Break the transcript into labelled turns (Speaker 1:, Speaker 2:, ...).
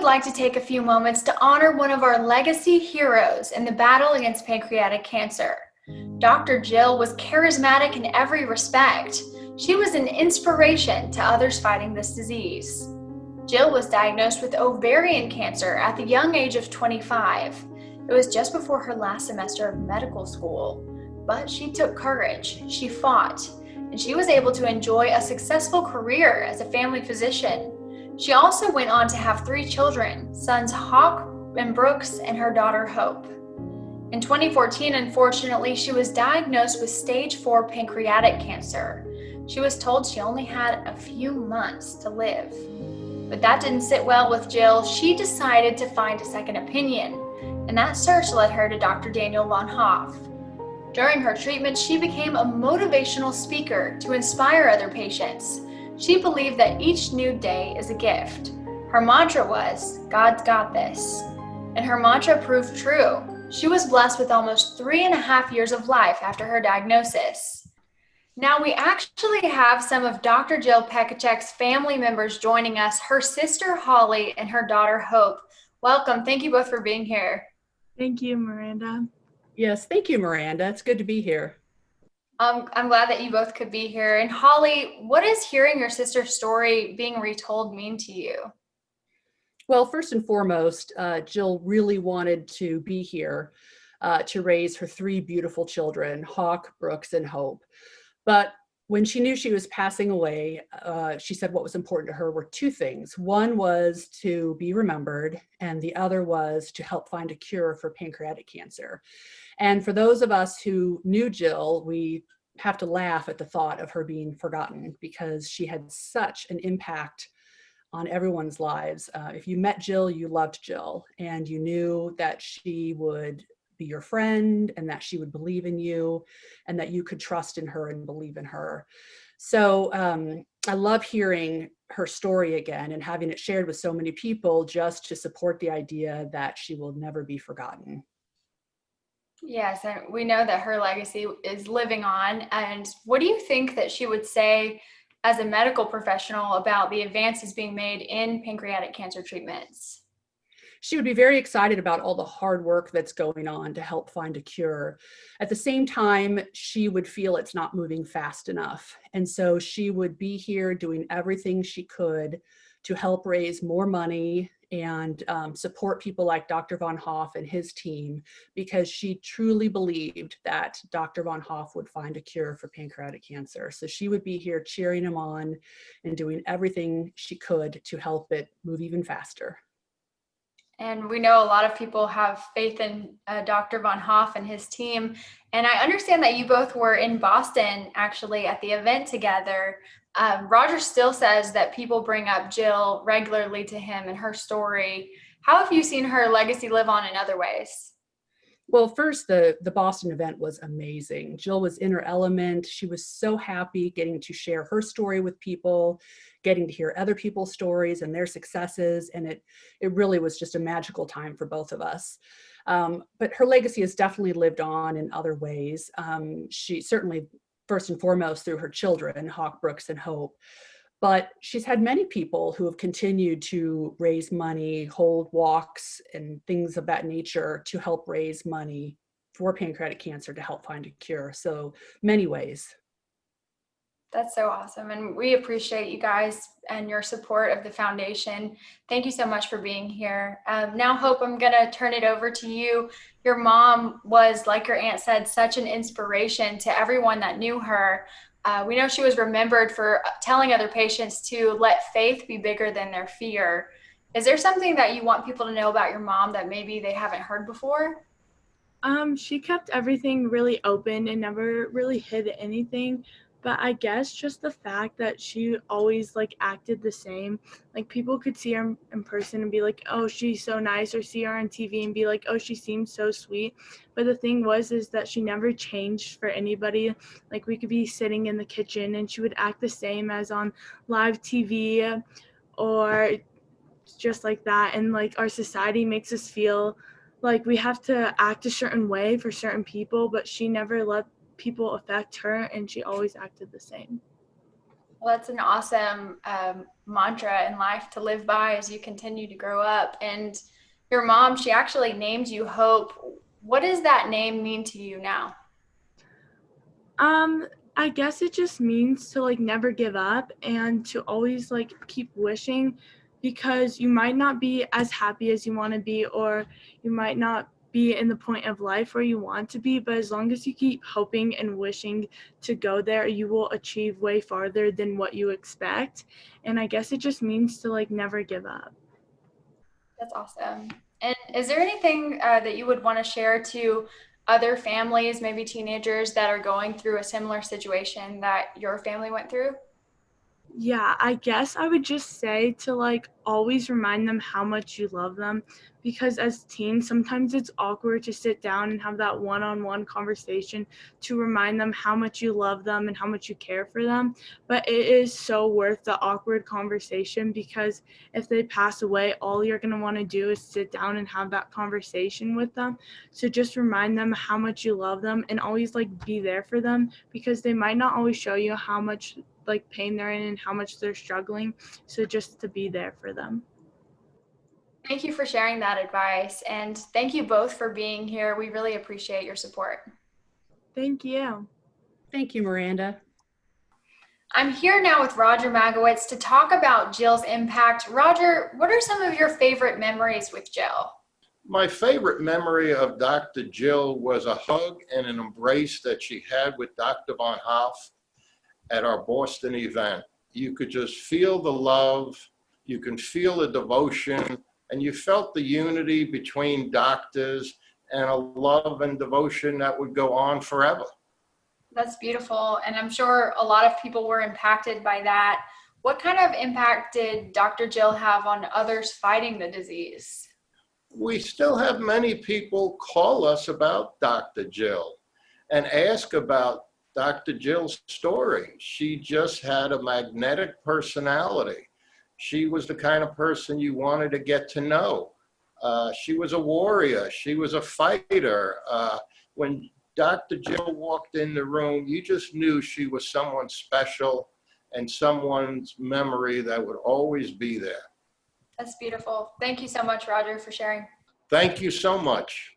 Speaker 1: like to take a few moments to honor one of our legacy heroes in the battle against pancreatic cancer. Dr. Jill was charismatic in every respect. She was an inspiration to others fighting this disease. Jill was diagnosed with ovarian cancer at the young age of 25. It was just before her last semester of medical school. But she took courage, she fought, and she was able to enjoy a successful career as a family physician. She also went on to have 3 children, sons Hawk and Brooks and her daughter Hope. In 2014, unfortunately, she was diagnosed with stage 4 pancreatic cancer. She was told she only had a few months to live. But that didn't sit well with Jill. She decided to find a second opinion, and that search led her to Dr. Daniel von Hoff. During her treatment, she became a motivational speaker to inspire other patients. She believed that each new day is a gift. Her mantra was, "God's got this." And her mantra proved true. She was blessed with almost 3.5 years of life after her diagnosis. Now we actually have some of Dr. Jill Pechacek's family members joining us, her sister Holly and her daughter Hope. Welcome. Thank you both for being here.
Speaker 2: Thank you, Miranda.
Speaker 3: Yes, thank you, Miranda. It's good to be here.
Speaker 1: I'm glad that you both could be here. And Holly, what does hearing your sister's story being retold mean to you?
Speaker 3: Well, first and foremost, Jill really wanted to be here to raise her 3 beautiful children, Hawk, Brooks, and Hope. But when she knew she was passing away, she said what was important to her were 2 things. One was to be remembered, and the other was to help find a cure for pancreatic cancer. And for those of us who knew Jill, we have to laugh at the thought of her being forgotten because she had such an impact on everyone's lives. If you met Jill, you loved Jill, and you knew that she would be your friend and that she would believe in you and that you could trust in her and believe in her. So I love hearing her story again and having it shared with so many people just to support the idea that she will never be forgotten.
Speaker 1: Yes, and we know that her legacy is living on. And what do you think that she would say as a medical professional about the advances being made in pancreatic cancer treatments?
Speaker 3: She would be very excited about all the hard work that's going on to help find a cure. At the same time, she would feel it's not moving fast enough. And so she would be here doing everything she could to help raise more money and support people like Dr. von Hoff and his team, because she truly believed that Dr. von Hoff would find a cure for pancreatic cancer. So she would be here cheering him on and doing everything she could to help it move even faster.
Speaker 1: And we know a lot of people have faith in Dr. von Hoff and his team. And I understand that you both were in Boston actually at the event together. Roger still says that people bring up Jill regularly to him and her story. How have you seen her legacy live on in other ways?
Speaker 3: Well, first, the Boston event was amazing. Jill was in her element. She was so happy getting to share her story with people, getting to hear other people's stories and their successes. And it really was just a magical time for both of us. But her legacy has definitely lived on in other ways. She certainly, first and foremost, through her children, Hawk, Brooks, and Hope. But she's had many people who have continued to raise money, hold walks and things of that nature to help raise money for pancreatic cancer to help find a cure. So many ways.
Speaker 1: That's so awesome. And we appreciate you guys and your support of the foundation. Thank you so much for being here. Now, Hope, I'm going to turn it over to you. Your mom was, like your aunt said, such an inspiration to everyone that knew her. We know she was remembered for telling other patients to let faith be bigger than their fear. Is there something that you want people to know about your mom that maybe they haven't heard before?
Speaker 2: She kept everything really open and never really hid anything. But I guess just the fact that she always acted the same, people could see her in person and be like, oh, she's so nice, or see her on TV and be like, oh, she seems so sweet. But the thing is that she never changed for anybody. We could be sitting in the kitchen and she would act the same as on live TV or just like that. And our society makes us feel like we have to act a certain way for certain people, but she never let people affect her, and she always acted the same.
Speaker 1: Well, that's an awesome mantra in life to live by as you continue to grow up. And your mom, she actually named you Hope. What does that name mean to you now?
Speaker 2: Um, I guess it just means to like never give up and to always like keep wishing, because you might not be as happy as you want to be, or you might not be in the point of life where you want to be, but as long as you keep hoping and wishing to go there, you will achieve way farther than what you expect. And I guess it just means to like never give up.
Speaker 1: That's awesome. And is there anything that you would want to share to other families, maybe teenagers that are going through a similar situation that your family went through?
Speaker 2: Yeah, I guess I would just say to like always remind them how much you love them, because as teens, sometimes it's awkward to sit down and have that one-on-one conversation to remind them how much you love them and how much you care for them. But it is so worth the awkward conversation, because if they pass away, all you're going to want to do is sit down and have that conversation with them. So just remind them how much you love them and always like be there for them, because they might not always show you how much like pain they're in and how much they're struggling. So just to be there for them.
Speaker 1: Thank you for sharing that advice. And thank you both for being here. We really appreciate your support.
Speaker 2: Thank you.
Speaker 3: Thank you, Miranda.
Speaker 1: I'm here now with Roger Magowitz to talk about Jill's impact. Roger, what are some of your favorite memories with Jill?
Speaker 4: My favorite memory of Dr. Jill was a hug and an embrace that she had with Dr. Von Hoff at our Boston event. You could just feel the love, you can feel the devotion, and you felt the unity between doctors and a love and devotion that would go on forever.
Speaker 1: That's beautiful. And I'm sure a lot of people were impacted by that. What kind of impact did Dr. Jill have on others fighting the disease?
Speaker 4: We still have many people call us about Dr. Jill and ask about Dr. Jill's story. She just had a magnetic personality. She was the kind of person you wanted to get to know. She was a warrior. She was a fighter. When Dr. Jill walked in the room, you just knew she was someone special and someone's memory that would always be there.
Speaker 1: That's beautiful. Thank you so much, Roger, for sharing.
Speaker 4: Thank you so much.